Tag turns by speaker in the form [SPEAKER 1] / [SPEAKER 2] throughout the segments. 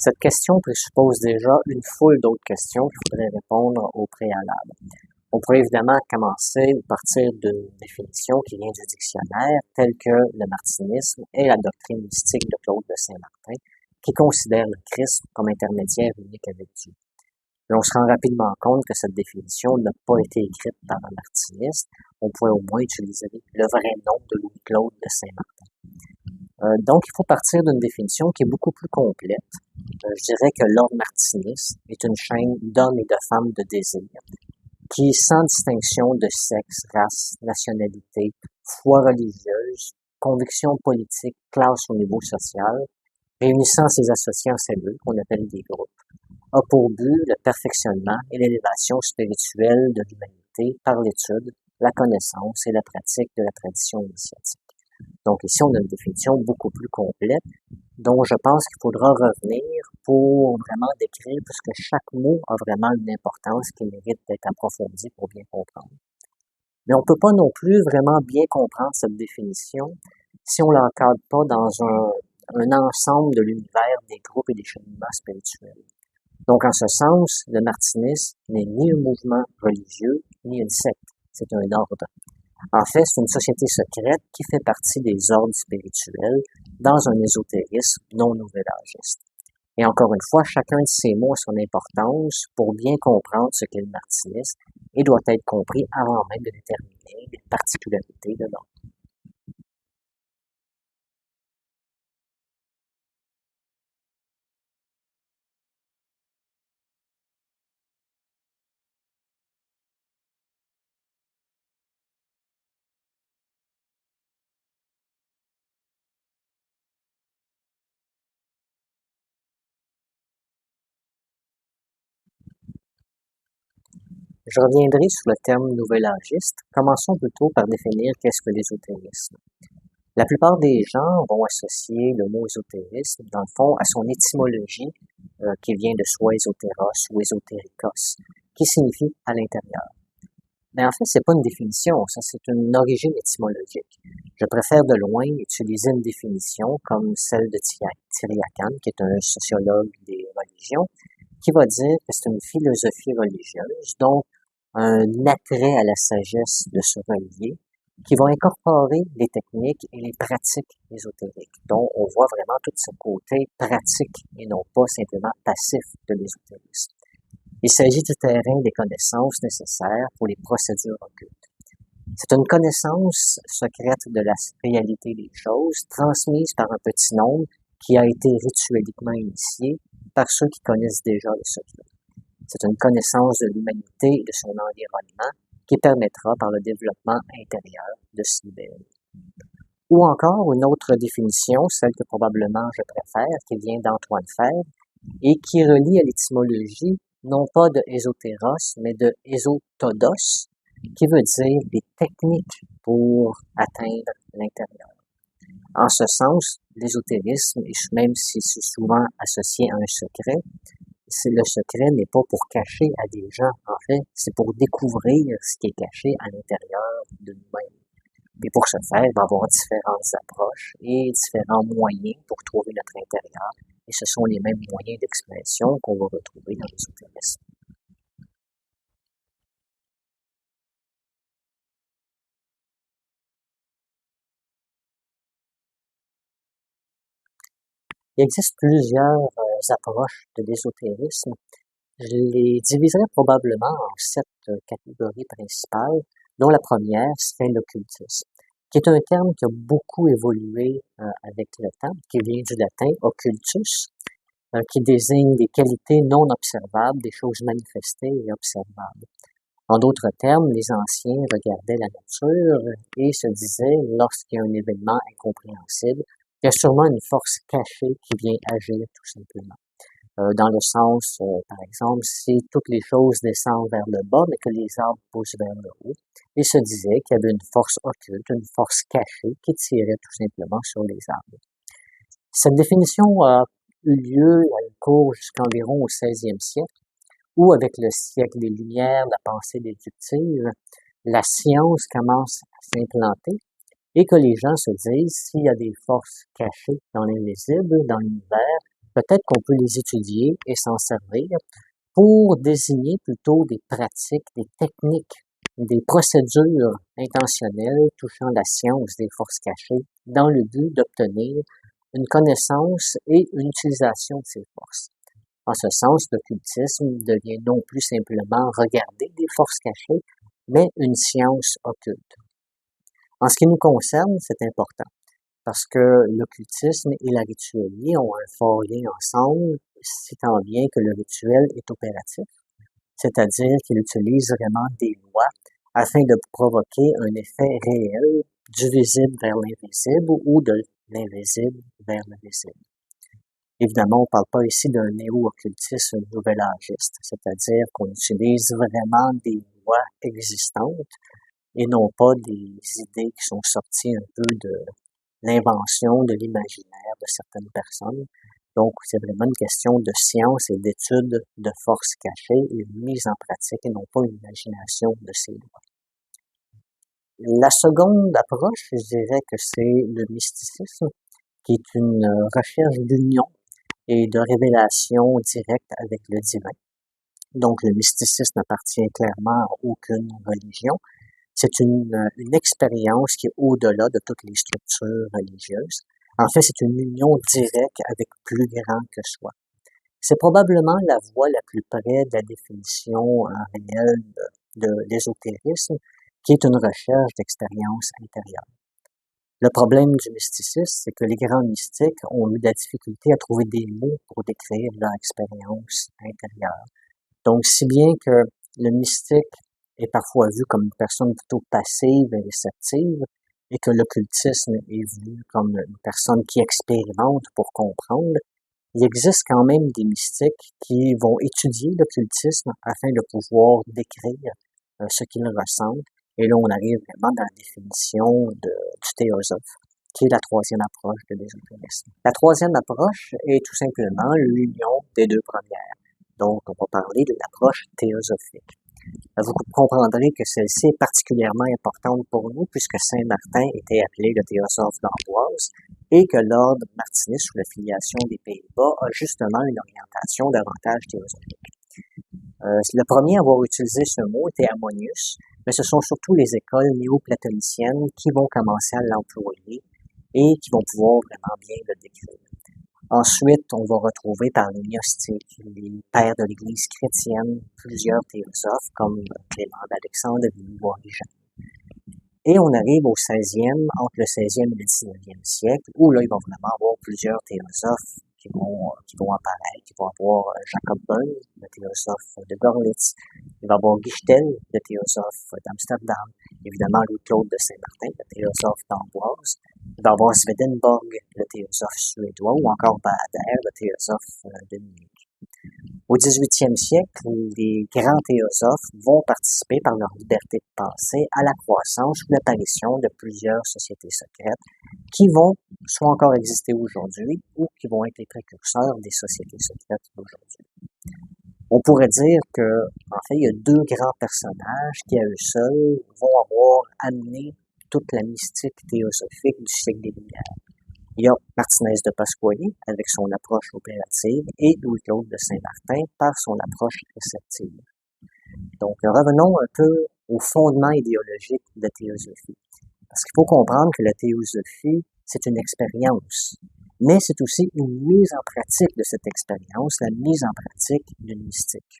[SPEAKER 1] Cette question présuppose déjà une foule d'autres questions qu'il faudrait répondre au préalable. On pourrait évidemment commencer ou partir d'une définition qui vient du dictionnaire, telle que le martinisme est la doctrine mystique de Claude de Saint-Martin, qui considère le Christ comme intermédiaire unique avec Dieu. Mais on se rend rapidement compte que cette définition n'a pas été écrite par un martiniste. On pourrait au moins utiliser le vrai nom de Louis-Claude de Saint-Martin. Donc, il faut partir d'une définition qui est beaucoup plus complète. Je dirais que l'ordre martiniste est une chaîne d'hommes et de femmes de désir qui, sans distinction de sexe, race, nationalité, foi religieuse, conviction politique, classe au niveau social, réunissant ses associés en cellules, qu'on appelle des groupes, a pour but le perfectionnement et l'élévation spirituelle de l'humanité par l'étude, la connaissance et la pratique de la tradition initiatique. Donc ici, on a une définition beaucoup plus complète, dont je pense qu'il faudra revenir pour vraiment décrire, puisque chaque mot a vraiment une importance qui mérite d'être approfondie pour bien comprendre. Mais on ne peut pas non plus vraiment bien comprendre cette définition si on ne l'encadre pas dans un ensemble de l'univers des groupes et des cheminements spirituels. Donc, en ce sens, le martinisme n'est ni un mouvement religieux, ni une secte. C'est un ordre. En fait, c'est une société secrète qui fait partie des ordres spirituels dans un ésotérisme non nouvel-âgiste. Et encore une fois, chacun de ces mots a son importance pour bien comprendre ce qu'est le martinisme et doit être compris avant même de déterminer les particularités de l'ordre. Je reviendrai sur le terme nouvel-âgiste. Commençons plutôt par définir qu'est-ce que l'ésotérisme. La plupart des gens vont associer le mot ésotérisme, dans le fond, à son étymologie, qui vient de soit ésotéros ou ésotérikos, qui signifie à l'intérieur. Mais en fait, c'est pas une définition, ça c'est une origine étymologique. Je préfère de loin utiliser une définition comme celle de Tiriacan, qui est un sociologue des religions, qui va dire que c'est une philosophie religieuse, donc un attrait à la sagesse de se relier, qui va incorporer les techniques et les pratiques ésotériques. Donc, on voit vraiment tout ce côté pratique et non pas simplement passif de l'ésotérisme. Il s'agit du terrain des connaissances nécessaires pour les procédures occultes. C'est une connaissance secrète de la réalité des choses, transmise par un petit nombre qui a été ritueliquement initié par ceux qui connaissent déjà le secret. C'est une connaissance de l'humanité et de son environnement qui permettra par le développement intérieur de se libérer. Ou encore une autre définition, celle que probablement je préfère, qui vient d'Antoine Fèvre et qui relie à l'étymologie non pas de ésotéros, mais de ésotodos, qui veut dire des techniques pour atteindre l'intérieur. En ce sens, l'ésotérisme, même si c'est souvent associé à un secret, le secret n'est pas pour cacher à des gens, en fait, c'est pour découvrir ce qui est caché à l'intérieur de nous-mêmes. Et pour ce faire, il va y avoir différentes approches et différents moyens pour trouver notre intérieur. Et ce sont les mêmes moyens d'expression qu'on va retrouver dans l'ésotérisme. Il existe plusieurs approches de l'ésotérisme. Je les diviserais probablement en 7 catégories principales, dont la première serait l'occultisme, qui est un terme qui a beaucoup évolué avec le temps, qui vient du latin occultus, qui désigne des qualités non observables, des choses manifestées et observables. En d'autres termes, les anciens regardaient la nature et se disaient, lorsqu'il y a un événement incompréhensible, il y a sûrement une force cachée qui vient agir tout simplement. Dans le sens, par exemple, si toutes les choses descendent vers le bas, mais que les arbres poussent vers le haut, il se disait qu'il y avait une force occulte, une force cachée qui tirait tout simplement sur les arbres. Cette définition a eu lieu à une cours jusqu'environ au 16e siècle, où avec le siècle des Lumières, la pensée déductive, la science commence à s'implanter et que les gens se disent s'il y a des forces cachées dans l'invisible, dans l'univers, peut-être qu'on peut les étudier et s'en servir pour désigner plutôt des pratiques, des techniques, des procédures intentionnelles touchant la science des forces cachées dans le but d'obtenir une connaissance et une utilisation de ces forces. En ce sens, l'occultisme devient non plus simplement regarder des forces cachées, mais une science occulte. En ce qui nous concerne, c'est important, parce que l'occultisme et la ritualité ont un fort lien ensemble, si tant bien que le rituel est opératif, c'est-à-dire qu'il utilise vraiment des lois afin de provoquer un effet réel du visible vers l'invisible ou de l'invisible vers le visible. Évidemment, on ne parle pas ici d'un néo-occultisme nouvel-âgiste, c'est-à-dire qu'on utilise vraiment des lois existantes et non pas des idées qui sont sorties un peu de l'invention, de l'imaginaire de certaines personnes. Donc, c'est vraiment une question de science et d'étude de forces cachées et de mise en pratique et non pas une imagination de ces lois. La seconde approche, je dirais que c'est le mysticisme, qui est une recherche d'union et de révélation directe avec le divin. Donc, le mysticisme n'appartient clairement à aucune religion. C'est une expérience qui est au-delà de toutes les structures religieuses. En fait, c'est une union directe avec plus grand que soi. C'est probablement la voie la plus près de la définition réelle de l'ésotérisme, qui est une recherche d'expérience intérieure. Le problème du mysticisme, c'est que les grands mystiques ont eu de la difficulté à trouver des mots pour décrire leur expérience intérieure. Donc, si bien que le mystique est parfois vu comme une personne plutôt passive et réceptive, et que l'occultisme est vu comme une personne qui expérimente pour comprendre, il existe quand même des mystiques qui vont étudier l'occultisme afin de pouvoir décrire ce qu'ils ressentent. Et là, on arrive vraiment dans la définition du théosophe, qui est la troisième approche de l'ésotérisme. La troisième approche est tout simplement l'union des deux premières. Donc, on va parler de l'approche théosophique. Vous comprendrez que celle-ci est particulièrement importante pour nous puisque Saint Martin était appelé le théosophe d'Amboise et que l'ordre martiniste sous la filiation des Pays-Bas a justement une orientation davantage théosophique. Le premier à avoir utilisé ce mot était Ammonius, mais ce sont surtout les écoles néo-platoniciennes qui vont commencer à l'employer et qui vont pouvoir vraiment bien le décrire. Ensuite, on va retrouver par les gnostiques, les pères de l'Église chrétienne, plusieurs théosophes comme Clément d'Alexandrie ou Origen. Et on arrive au 16e, entre le 16e et le 19e siècle, où là, il va vraiment avoir plusieurs théosophes qui vont apparaître. Il va y avoir Jacob Böll, le théosophe de Görlitz. Il va y avoir Gichtel, le théosophe d'Amsterdam. Évidemment, Louis-Claude de Saint-Martin, le théosophe d'Amboise. Il va y avoir Swedenborg, le théosophe suédois, ou encore Baader, le théosophe de Munich. Au 18e siècle, les grands théosophes vont participer par leur liberté de pensée à la croissance ou l'apparition de plusieurs sociétés secrètes qui vont soit encore exister aujourd'hui ou qui vont être les précurseurs des sociétés secrètes d'aujourd'hui. On pourrait dire que, en fait, il y a deux grands personnages qui, à eux seuls, vont avoir amené toute la mystique théosophique du siècle des Lumières. Il y a Martinez de Pasquale avec son approche opérative et Louis-Claude de Saint-Martin par son approche réceptive. Donc, revenons un peu au fondement idéologique de la théosophie. Parce qu'il faut comprendre que la théosophie, c'est une expérience, mais c'est aussi une mise en pratique de cette expérience, la mise en pratique d'une mystique.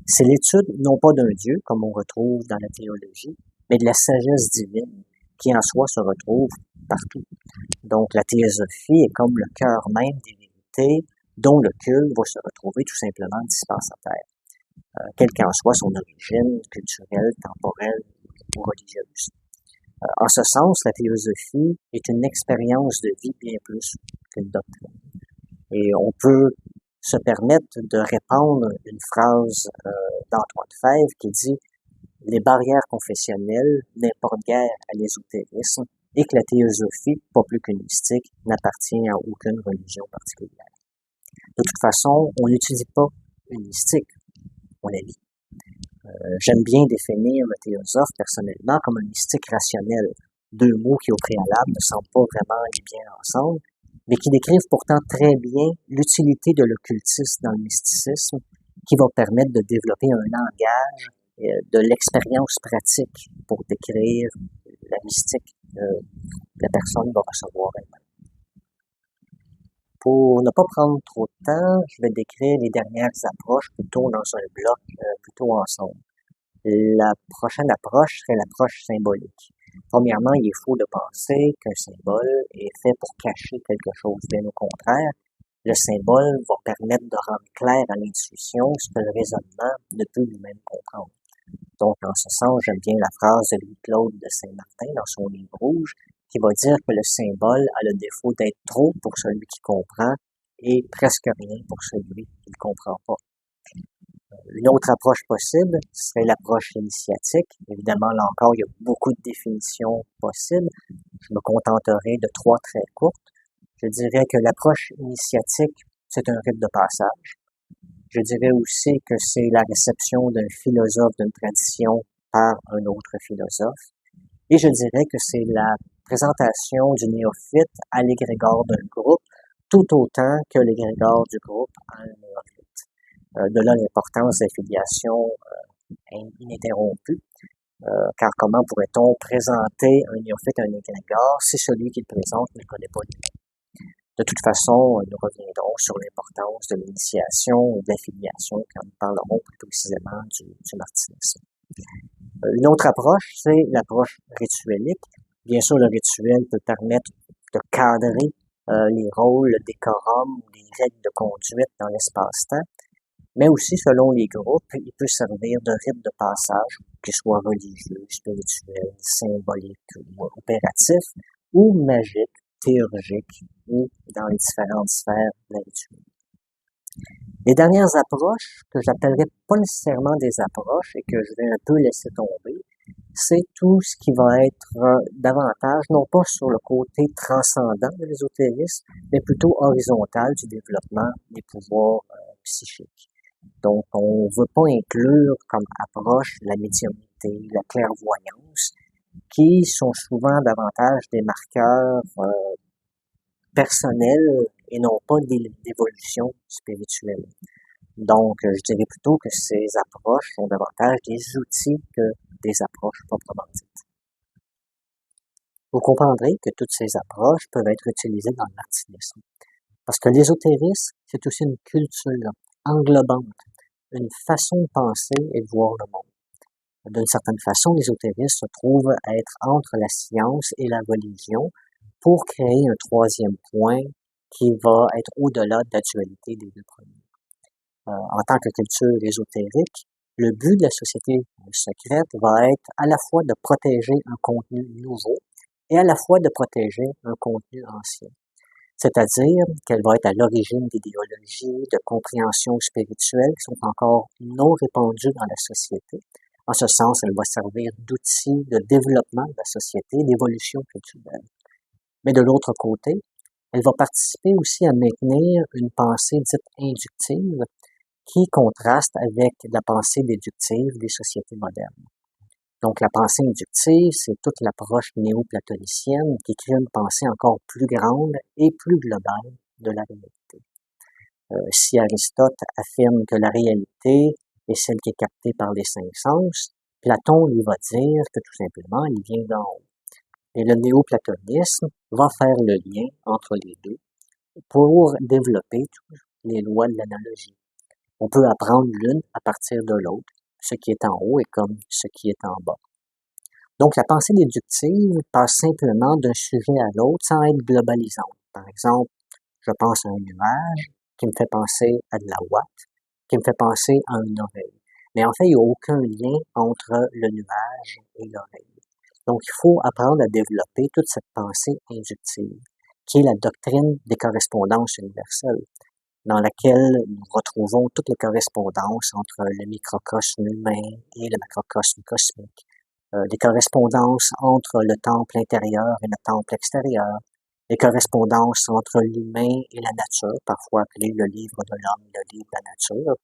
[SPEAKER 1] C'est l'étude non pas d'un Dieu, comme on retrouve dans la théologie, mais de la sagesse divine qui en soi se retrouve partout. Donc, la théosophie est comme le cœur même des vérités dont le culte va se retrouver tout simplement dispensataire, quelle qu'en soit son origine culturelle, temporelle ou religieuse. En ce sens, la théosophie est une expérience de vie bien plus qu'une doctrine. Et on peut se permettre de répandre une phrase d'Antoine Fèvre qui dit « Les barrières confessionnelles n'importent guère à l'ésotérisme et que la théosophie, pas plus qu'une mystique, n'appartient à aucune religion particulière. » De toute façon, on n'étudie pas une mystique, on la vit. J'aime bien définir le théosophe personnellement comme un mystique rationnel, deux mots qui au préalable ne semblent pas vraiment aller bien ensemble, mais qui décrivent pourtant très bien l'utilité de l'occultisme dans le mysticisme, qui va permettre de développer un langage, de l'expérience pratique pour décrire la mystique que la personne va recevoir elle-même. Pour ne pas prendre trop de temps, je vais décrire les dernières approches plutôt dans un bloc, plutôt ensemble. La prochaine approche serait l'approche symbolique. Premièrement, il est faux de penser qu'un symbole est fait pour cacher quelque chose. Bien au contraire, le symbole va permettre de rendre clair à l'intuition ce que le raisonnement ne peut lui-même comprendre. Donc, en ce sens, j'aime bien la phrase de Louis-Claude de Saint-Martin dans son livre rouge, qui va dire que le symbole a le défaut d'être trop pour celui qui comprend et presque rien pour celui qui ne comprend pas. Une autre approche possible serait l'approche initiatique. Évidemment, là encore, il y a beaucoup de définitions possibles. Je me contenterai de 3 très courtes. Je dirais que l'approche initiatique, c'est un rite de passage. Je dirais aussi que c'est la réception d'un philosophe d'une tradition par un autre philosophe. Et je dirais que c'est la présentation du néophyte à l'égrégore d'un groupe, tout autant que l'égrégore du groupe à un néophyte. De là l'importance des filiations ininterrompues, car comment pourrait-on présenter un néophyte à un égrégore si celui qui le présente ne connaît pas lui-même? De toute façon, nous reviendrons sur l'importance de l'initiation et de l'affiliation quand nous parlerons plus précisément du martinisme. Une autre approche, c'est l'approche rituelique. Bien sûr, le rituel peut permettre de cadrer les rôles, le décorum, les règles de conduite dans l'espace-temps, mais aussi, selon les groupes, il peut servir de rite de passage, qu'il soit religieux, spirituel, symbolique ou opératif, ou magique, théurgique, ou dans les différentes sphères de la rituel. Les dernières approches, que j'appellerais pas nécessairement des approches et que je vais un peu laisser tomber, c'est tout ce qui va être davantage, non pas sur le côté transcendant de l'ésotérisme, mais plutôt horizontal du développement des pouvoirs psychiques. Donc, on ne veut pas inclure comme approche la médiumnité, la clairvoyance, qui sont souvent davantage des marqueurs personnels et non pas d'évolution spirituelle. Donc, je dirais plutôt que ces approches sont davantage des outils que des approches proprement dites. Vous comprendrez que toutes ces approches peuvent être utilisées dans le martinisme. Parce que l'ésotérisme, c'est aussi une culture englobante, une façon de penser et de voir le monde. D'une certaine façon, l'ésotérisme se trouve à être entre la science et la religion pour créer un troisième point qui va être au-delà de la dualité des deux premiers. En tant que culture ésotérique, le but de la société secrète va être à la fois de protéger un contenu nouveau et à la fois de protéger un contenu ancien. C'est-à-dire qu'elle va être à l'origine d'idéologies, de compréhensions spirituelles qui sont encore non répandues dans la société. En ce sens, elle va servir d'outil de développement de la société, d'évolution culturelle. Mais de l'autre côté, elle va participer aussi à maintenir une pensée dite inductive qui contraste avec la pensée déductive des sociétés modernes. Donc, la pensée inductive, c'est toute l'approche néo-platonicienne qui crée une pensée encore plus grande et plus globale de la réalité. Si Aristote affirme que la réalité est celle qui est captée par les 5 sens, Platon lui va dire que tout simplement, il vient d'en haut. Et le néo-platonisme va faire le lien entre les deux pour développer les lois de l'analogie. On peut apprendre l'une à partir de l'autre. Ce qui est en haut est comme ce qui est en bas. Donc, la pensée déductive passe simplement d'un sujet à l'autre sans être globalisante. Par exemple, je pense à un nuage qui me fait penser à de la ouate, qui me fait penser à une oreille. Mais en fait, il n'y a aucun lien entre le nuage et l'oreille. Donc, il faut apprendre à développer toute cette pensée inductive, qui est la doctrine des correspondances universelles, dans laquelle nous retrouvons toutes les correspondances entre le microcosme humain et le macrocosme cosmique, des correspondances entre le temple intérieur et le temple extérieur, des correspondances entre l'humain et la nature, parfois appelé le livre de l'homme et le livre de la nature,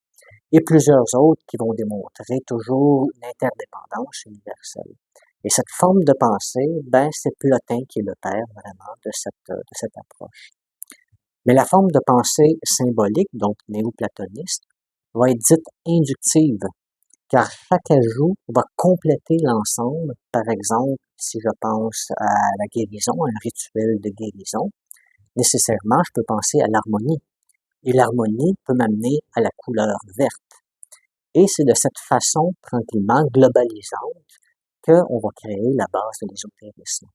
[SPEAKER 1] et plusieurs autres qui vont démontrer toujours l'interdépendance universelle. Et cette forme de pensée, c'est Plotin qui est le père vraiment de cette approche. Mais la forme de pensée symbolique, donc néoplatoniste, va être dite inductive, car chaque ajout va compléter l'ensemble. Par exemple, si je pense à la guérison, à un rituel de guérison, nécessairement, je peux penser à l'harmonie. Et l'harmonie peut m'amener à la couleur verte. Et c'est de cette façon, tranquillement, globalisante, qu'on va créer la base de l'ésotérisme.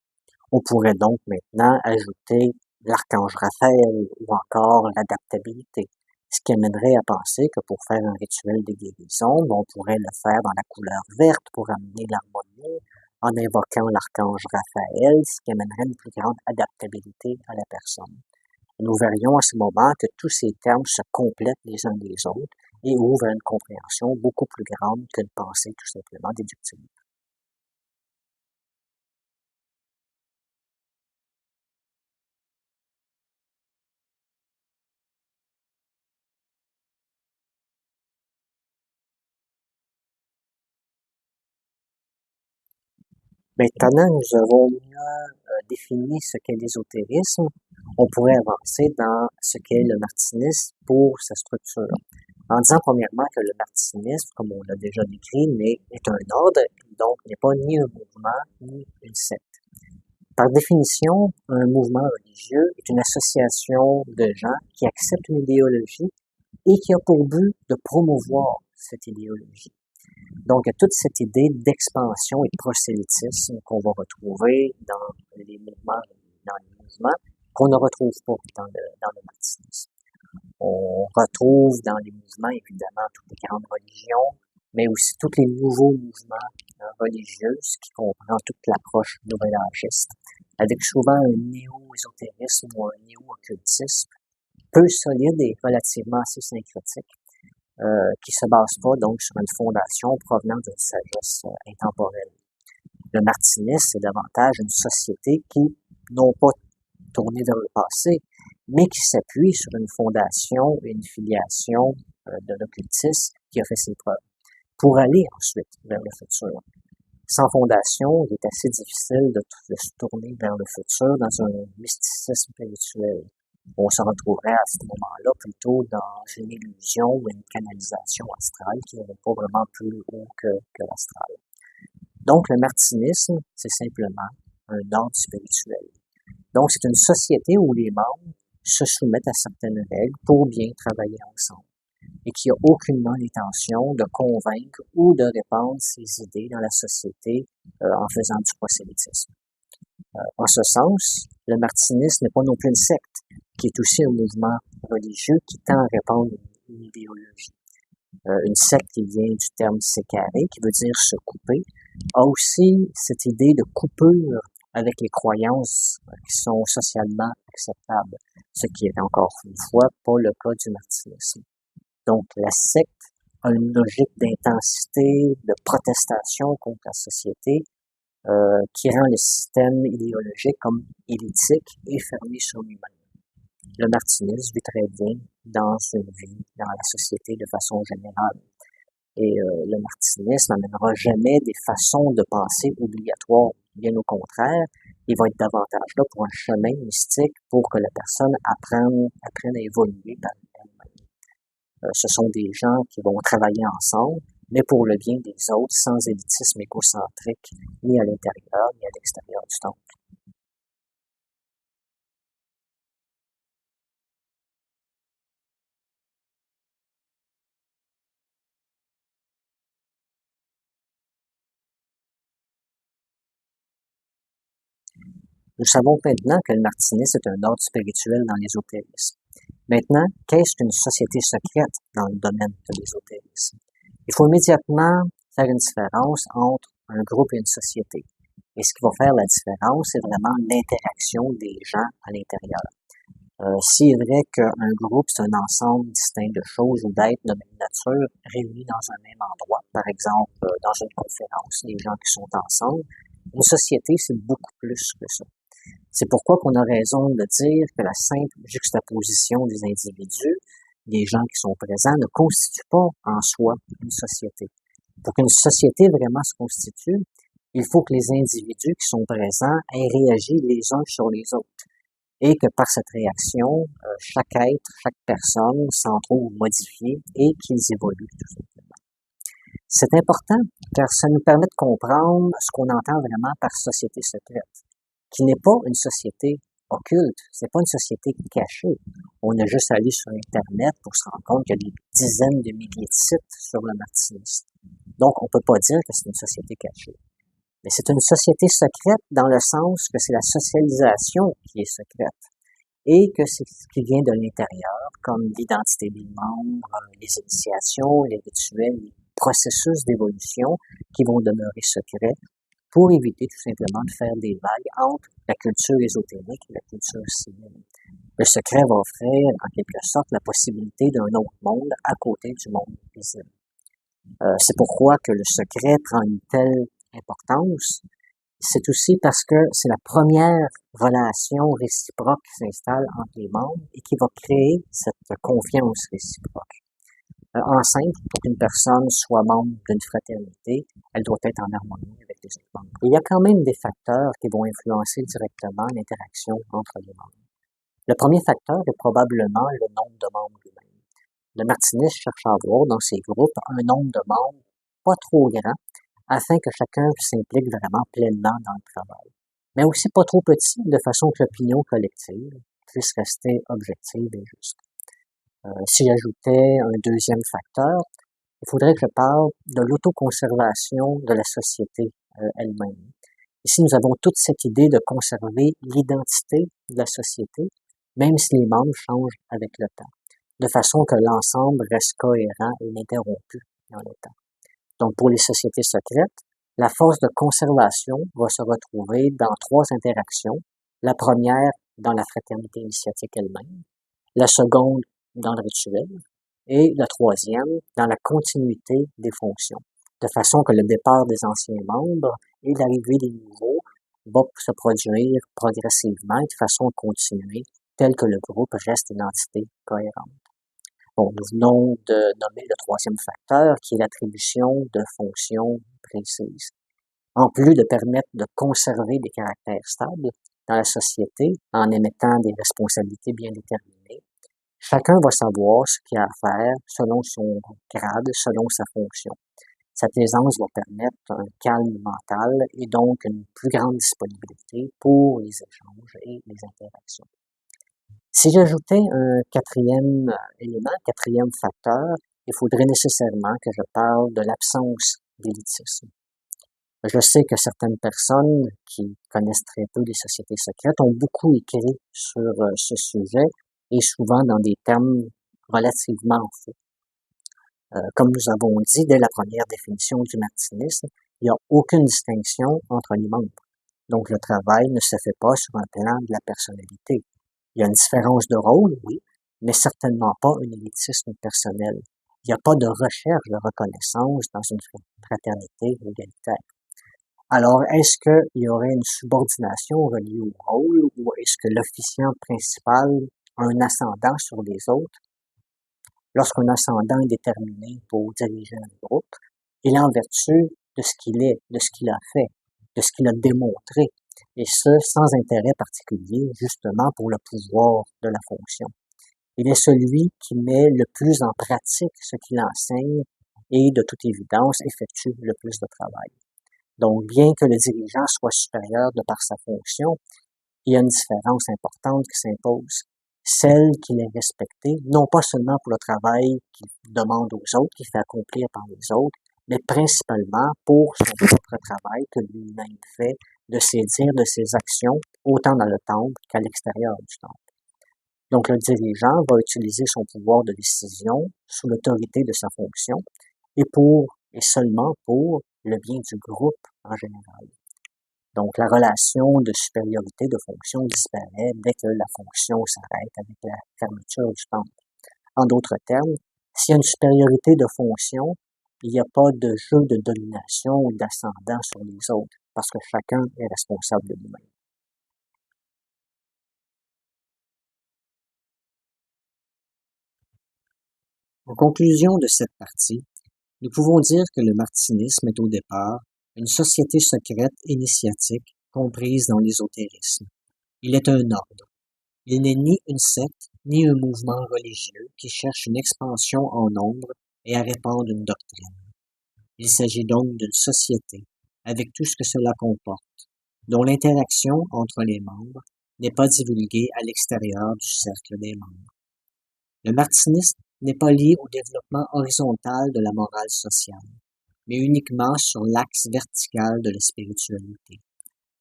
[SPEAKER 1] On pourrait donc maintenant ajouter l'archange Raphaël ou encore l'adaptabilité, ce qui amènerait à penser que pour faire un rituel de guérison, on pourrait le faire dans la couleur verte pour amener l'harmonie, en invoquant l'archange Raphaël, ce qui amènerait une plus grande adaptabilité à la personne. Nous verrions à ce moment que tous ces termes se complètent les uns les autres et ouvrent à une compréhension beaucoup plus grande qu'une pensée tout simplement déductive. Maintenant, nous avons mieux défini ce qu'est l'ésotérisme. On pourrait avancer dans ce qu'est le martinisme pour sa structure. En disant premièrement que le martinisme, comme on l'a déjà décrit, est un ordre, donc n'est pas ni un mouvement ni une secte. Par définition, un mouvement religieux est une association de gens qui acceptent une idéologie et qui a pour but de promouvoir cette idéologie. Donc, il y a toute cette idée d'expansion et de prosélytisme qu'on va retrouver dans les mouvements qu'on ne retrouve pas dans le martinisme. On retrouve dans les mouvements, évidemment, toutes les grandes religions, mais aussi tous les nouveaux mouvements religieux, ce qui comprend toute l'approche nouvelle-âgiste, avec souvent un néo-ésotérisme ou un néo-occultisme peu solide et relativement assez syncrétique, qui se base pas donc sur une fondation provenant d'une sagesse intemporelle. Le martinisme, c'est davantage une société qui, non pas tournée vers le passé, mais qui s'appuie sur une fondation et une filiation de l'occultisme qui a fait ses preuves, pour aller ensuite vers le futur. Sans fondation, il est assez difficile de se tourner vers le futur dans un mysticisme spirituel. On se retrouverait à ce moment-là plutôt dans une illusion ou une canalisation astrale qui n'est pas vraiment plus haut que l'astral. Donc, le martinisme, c'est simplement un ordre spirituel. Donc, c'est une société où les membres se soumettent à certaines règles pour bien travailler ensemble et qui n'a aucunement l'intention de convaincre ou de répandre ses idées dans la société en faisant du prosélytisme. En ce sens, le martinisme n'est pas non plus une secte, qui est aussi un mouvement religieux qui tend à répandre une idéologie. Une secte qui vient du terme sécaré, qui veut dire se couper, a aussi cette idée de coupure avec les croyances qui sont socialement acceptables, ce qui est encore une fois pas le cas du martinisme. Donc la secte a une logique d'intensité, de protestation contre la société, qui rend le système idéologique comme élitique et fermé sur lui-même. Le martinisme vit très bien dans une vie, dans la société de façon générale. Et le martinisme n'amènera jamais des façons de penser obligatoires. Bien au contraire, il va être davantage là pour un chemin mystique pour que la personne apprenne à évoluer par elle-même. Ce sont des gens qui vont travailler ensemble, mais pour le bien des autres, sans élitisme égocentrique, ni à l'intérieur, ni à l'extérieur du temple. Nous savons maintenant que le martinisme est un ordre spirituel dans l'ésotérisme. Maintenant, qu'est-ce qu'une société secrète dans le domaine de l'ésotérisme? Il faut immédiatement faire une différence entre un groupe et une société. Et ce qui va faire la différence, c'est vraiment l'interaction des gens à l'intérieur. S'il est vrai qu'un groupe, c'est un ensemble distinct de choses ou d'êtres de même nature réunis dans un même endroit, par exemple dans une conférence, les gens qui sont ensemble, une société, c'est beaucoup plus que ça. C'est pourquoi qu'on a raison de dire que la simple juxtaposition des individus, des gens qui sont présents, ne constitue pas en soi une société. Pour qu'une société vraiment se constitue, il faut que les individus qui sont présents aient réagi les uns sur les autres. et que par cette réaction, chaque être, chaque personne s'en trouve modifié et qu'ils évoluent tout simplement. C'est important car ça nous permet de comprendre ce qu'on entend vraiment par société secrète, qui n'est pas une société occulte, c'est pas une société cachée. On a juste à aller sur Internet pour se rendre compte qu'il y a des dizaines de milliers de sites sur le martinisme. Donc, on peut pas dire que c'est une société cachée. Mais c'est une société secrète dans le sens que c'est la socialisation qui est secrète et que c'est ce qui vient de l'intérieur, comme l'identité des membres, les initiations, les rituels, les processus d'évolution qui vont demeurer secrets pour éviter tout simplement de faire des vagues entre la culture ésotérique et la culture civile. Le secret va offrir en quelque sorte la possibilité d'un autre monde à côté du monde visible. C'est pourquoi que le secret prend une telle importance. C'est aussi parce que c'est la première relation réciproque qui s'installe entre les membres et qui va créer cette confiance réciproque. En simple, pour qu'une personne soit membre d'une fraternité, elle doit être en harmonie avec les autres membres. Il y a quand même des facteurs qui vont influencer directement l'interaction entre les membres. Le premier facteur est probablement le nombre de membres lui-même. Le martiniste cherche à avoir dans ses groupes un nombre de membres pas trop grand afin que chacun s'implique vraiment pleinement dans le travail. Mais aussi pas trop petit, de façon que l'opinion collective puisse rester objective et juste. Si j'ajoutais un deuxième facteur, il faudrait que je parle de l'autoconservation de la société elle-même. Ici, nous avons toute cette idée de conserver l'identité de la société, même si les membres changent avec le temps, de façon que l'ensemble reste cohérent et ininterrompu dans le temps. Donc, pour les sociétés secrètes, la force de conservation va se retrouver dans trois interactions. La première, dans la fraternité initiatique elle-même. La seconde, dans le rituel. Et la troisième, dans la continuité des fonctions. De façon que le départ des anciens membres et l'arrivée des nouveaux va se produire progressivement et de façon continue, tel que le groupe reste une entité cohérente. Bon, nous venons de nommer le troisième facteur, qui est l'attribution de fonctions précises. En plus de permettre de conserver des caractères stables dans la société en émettant des responsabilités bien déterminées, chacun va savoir ce qu'il a à faire selon son grade, selon sa fonction. Cette aisance va permettre un calme mental et donc une plus grande disponibilité pour les échanges et les interactions. Si j'ajoutais un quatrième élément, quatrième facteur, il faudrait nécessairement que je parle de l'absence d'élitisme. Je sais que certaines personnes qui connaissent très peu les sociétés secrètes ont beaucoup écrit sur ce sujet et souvent dans des termes relativement faux. Comme nous avons dit dès la première définition du martinisme, il n'y a aucune distinction entre les membres. Donc le travail ne se fait pas sur un plan de la personnalité. Il y a une différence de rôle, oui, mais certainement pas un élitisme personnel. Il n'y a pas de recherche de reconnaissance dans une fraternité égalitaire. Alors, est-ce qu'il y aurait une subordination reliée au rôle ou est-ce que l'officiant principal a un ascendant sur les autres? Lorsqu'un ascendant est déterminé pour diriger un groupe, il est en vertu de ce qu'il est, de ce qu'il a fait, de ce qu'il a démontré, et ce, sans intérêt particulier, justement pour le pouvoir de la fonction. Il est celui qui met le plus en pratique ce qu'il enseigne et, de toute évidence, effectue le plus de travail. Donc, bien que le dirigeant soit supérieur de par sa fonction, il y a une différence importante qui s'impose. Celle qu'il est respecté, non pas seulement pour le travail qu'il demande aux autres, qu'il fait accomplir par les autres, mais principalement pour son propre travail que lui-même fait, de ses dires, de ses actions, autant dans le temple qu'à l'extérieur du temple. Donc, le dirigeant va utiliser son pouvoir de décision sous l'autorité de sa fonction et seulement pour le bien du groupe en général. Donc, la relation de supériorité de fonction disparaît dès que la fonction s'arrête avec la fermeture du temple. En d'autres termes, s'il y a une supériorité de fonction, il n'y a pas de jeu de domination ou d'ascendant sur les autres, parce que chacun est responsable de lui-même. En conclusion de cette partie, nous pouvons dire que le martinisme est au départ une société secrète initiatique comprise dans l'ésotérisme. Il est un ordre, Il n'est ni une secte, ni un mouvement religieux qui cherche une expansion en nombre et à répandre une doctrine. Il s'agit donc d'une société, avec tout ce que cela comporte, dont l'interaction entre les membres n'est pas divulguée à l'extérieur du cercle des membres. Le martinisme n'est pas lié au développement horizontal de la morale sociale, mais uniquement sur l'axe vertical de la spiritualité,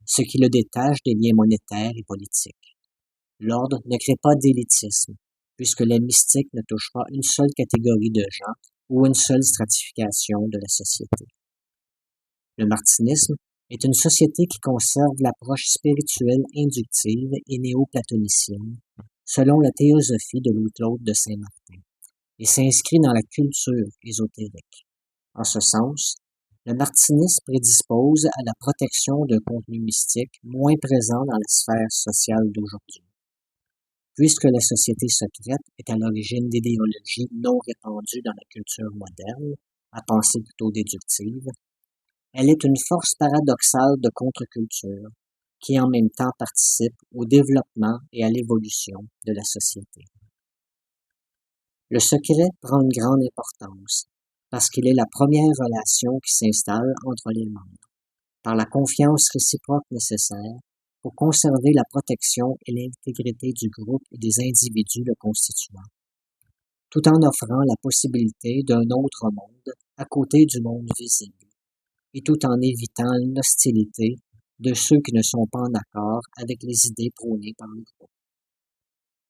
[SPEAKER 1] ce qui le détache des liens monétaires et politiques. L'ordre ne crée pas d'élitisme, puisque les mystiques ne touchent pas une seule catégorie de gens ou une seule stratification de la société. Le martinisme est une société qui conserve l'approche spirituelle inductive et néo-platonicienne, selon la théosophie de Louis-Claude de Saint-Martin, et s'inscrit dans la culture ésotérique. En ce sens, le martinisme prédispose à la protection d'un contenu mystique moins présent dans la sphère sociale d'aujourd'hui. Puisque la société secrète est à l'origine d'idéologies non répandues dans la culture moderne, à pensée plutôt déductive, elle est une force paradoxale de contre-culture qui en même temps participe au développement et à l'évolution de la société. Le secret prend une grande importance parce qu'il est la première relation qui s'installe entre les membres, par la confiance réciproque nécessaire pour conserver la protection et l'intégrité du groupe et des individus le constituant, tout en offrant la possibilité d'un autre monde à côté du monde visible, et tout en évitant l'hostilité de ceux qui ne sont pas en accord avec les idées prônées par le groupe.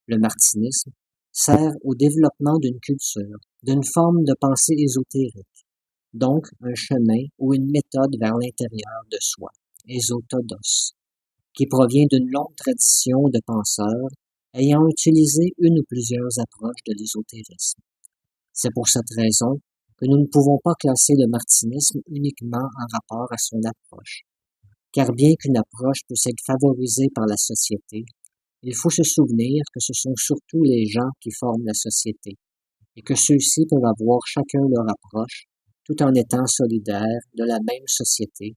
[SPEAKER 1] Le martinisme sert au développement d'une culture, d'une forme de pensée ésotérique, donc un chemin ou une méthode vers l'intérieur de soi, ésotodos, qui provient d'une longue tradition de penseurs ayant utilisé une ou plusieurs approches de l'ésotérisme. C'est pour cette raison que nous ne pouvons pas classer le martinisme uniquement en rapport à son approche, car bien qu'une approche puisse être favorisée par la société, il faut se souvenir que ce sont surtout les gens qui forment la société, et que ceux-ci peuvent avoir chacun leur approche, tout en étant solidaires de la même société,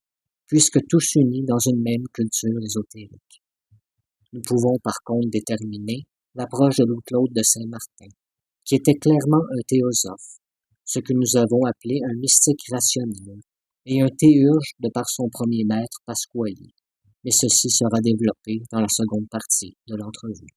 [SPEAKER 1] puisque tous unis dans une même culture ésotérique. Nous pouvons par contre déterminer l'approche de Louis-Claude de Saint-Martin, qui était clairement un théosophe, ce que nous avons appelé un mystique rationnel, et un théurge de par son premier maître Pasquali, mais ceci sera développé dans la seconde partie de l'entrevue.